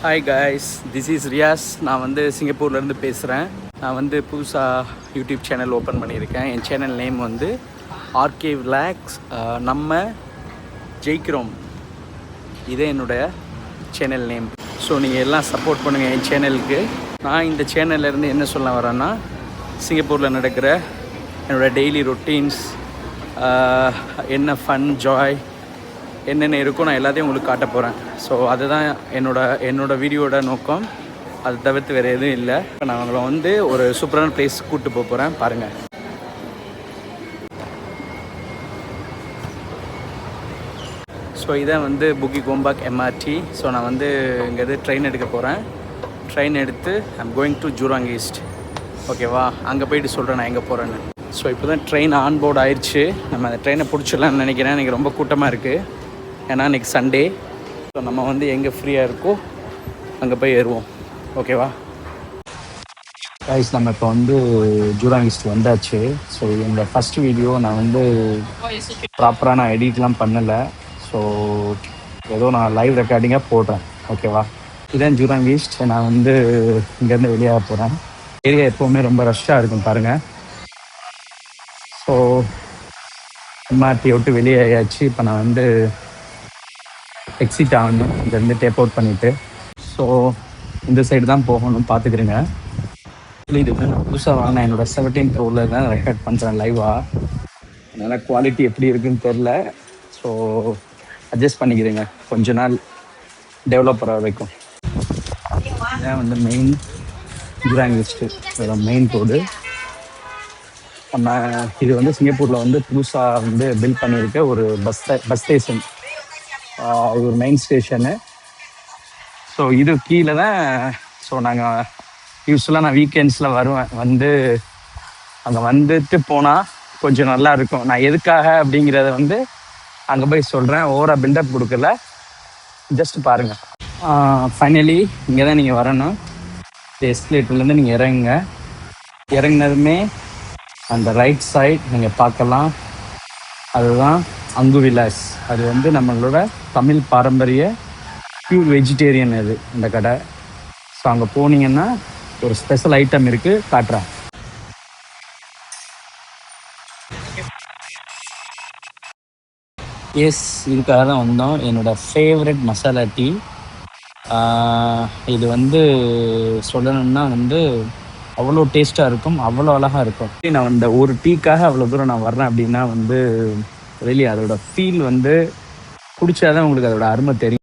Hi guys, this is Riyaz. நான் வந்து சிங்கப்பூர்லேருந்து பேசுகிறேன். நான் வந்து புதுசாக யூடியூப் சேனல் ஓப்பன் பண்ணியிருக்கேன். என் சேனல் நேம் வந்து ஆர்கே விலாக்ஸ். நம்ம ஜெயிக்கிறோம், இதே என்னுடைய சேனல் நேம். ஸோ நீங்கள் எல்லாம் சப்போர்ட் பண்ணுங்கள் என் சேனலுக்கு. நான் இந்த சேனல்லேருந்து என்ன சொல்ல வரேன்னா, சிங்கப்பூரில் நடக்கிற என்னோடய டெய்லி ரொட்டீன்ஸ், என்ன ஃபன் ஜாய் என்னென்ன இருக்கும் நான் எல்லாத்தையும் உங்களுக்கு காட்ட போகிறேன். ஸோ அதுதான் என்னோடய வீடியோட நோக்கம். அதை தவிர்த்து வேறு எதுவும் இல்லை. இப்போ நான் அவங்கள வந்து ஒரு சூப்பரான பிளேஸ் கூப்பிட்டு போக போகிறேன், பாருங்கள். ஸோ இதான் வந்து புக்கி கோம்பாக் எம்ஆர்டி. ஸோ நான் வந்து இங்கேருந்து ட்ரெயின் எடுக்க போகிறேன். ட்ரெயின் எடுத்து I'm going to Jurong East. ஓகேவா, அங்கே போயிட்டு சொல்கிறேன் நான் எங்கே போகிறேன்னு. ஸோ இப்போ தான் ட்ரெயின் ஆன்போர்ட் ஆயிடுச்சு. நம்ம அந்த ட்ரெயினை பிடிச்சிடலான்னு நினைக்கிறேன். எனக்கு ரொம்ப கூட்டமாக இருக்குது, ஏன்னா இன்றைக்கி சண்டே. ஸோ நம்ம வந்து எங்கே ஃப்ரீயாக இருக்கோ அங்கே போய் ஏறுவோம். ஓகேவா கைஸ், நம்ம இப்போ வந்து ஜூராங் ஈஸ்ட் வந்தாச்சு. ஸோ என்னோடய ஃபஸ்ட் வீடியோ நான் வந்து ப்ராப்பராக நான் எடிட்லாம் பண்ணலை. ஸோ ஏதோ நான் லைவ் ரெக்கார்டிங்காக போடுறேன். ஓகேவா, இதான் ஜூராங் ஈஸ்ட். நான் வந்து இங்கேருந்து வெளியாக போகிறேன். ஏரியா எப்போவுமே ரொம்ப ரஷ்ஷாக இருக்கும் பாருங்கள். ஸோ எம்ஆர்டி விட்டு வெளியே ஆயாச்சு. இப்போ நான் வந்து எக்ஸிட் ஆகணும், இங்கேருந்து டேப் அவுட் பண்ணிவிட்டு. ஸோ இந்த சைடு தான் போகணும், பார்த்துக்கிறேங்க. இது நான் புதுசாக வாங்கினேன். என்னோடய 17 ப்ரோவில் தான் ரெக்கார்ட் பண்ணுறேன் லைவாக. அதனால் குவாலிட்டி எப்படி இருக்குதுன்னு தெரில. ஸோ அட்ஜஸ்ட் பண்ணிக்கிறேங்க, கொஞ்ச நாள் டெவலப் ஆகிற வரைக்கும். இதான் வந்து main Jurong East main road. நம்ம இது வந்து சிங்கப்பூரில் வந்து புதுசாக வந்து பில்ட் பண்ணியிருக்க ஒரு பஸ் ஸ்டேஷன். இது ஒரு மெயின் ஸ்டேஷனு. ஸோ இது கீழே தான். ஸோ நாங்கள் யூஸ்வலாக நான் வீக்கெண்ட்ஸில் வருவேன். வந்து அங்கே வந்துட்டு போனால் கொஞ்சம் நல்லா இருக்கும். நான் எதுக்காக அப்படிங்கிறத வந்து அங்கே போய் சொல்கிறேன். ஓவராக பில்டப் கொடுக்கல, ஜஸ்ட் பாருங்கள். ஃபைனலி இங்கே தான் நீங்கள் வரணும். இந்த எஸ்கலேட்டர்லேருந்து நீங்கள் இறங்கினதுமே அந்த ரைட் சைட் நீங்கள் பார்க்கலாம். அதுதான் அங்கு விலாஸ். அது வந்து நம்மளோட தமிழ் பாரம்பரிய பியூர் வெஜிடேரியன் அது இந்த கடை. ஸோ அங்கே போனீங்கன்னா ஒரு ஸ்பெஷல் ஐட்டம் இருக்குது, காட்டுறேன். எஸ், இதுக்காக தான் வந்தோம். என்னோடய ஃபேவரட் மசாலா டீ. இது வந்து சொல்லணும்னா வந்து அவ்வளோ டேஸ்ட்டாக இருக்கும், அவ்வளோ அழகாக இருக்கும். நான் அந்த ஒரு டீக்காக அவ்வளோ தூரம் நான் வர்றேன் அப்படின்னா வந்து வெளியே அதோட ஃபீல் வந்து குடித்தாதான் உங்களுக்கு அதோட அருமை தெரியும்.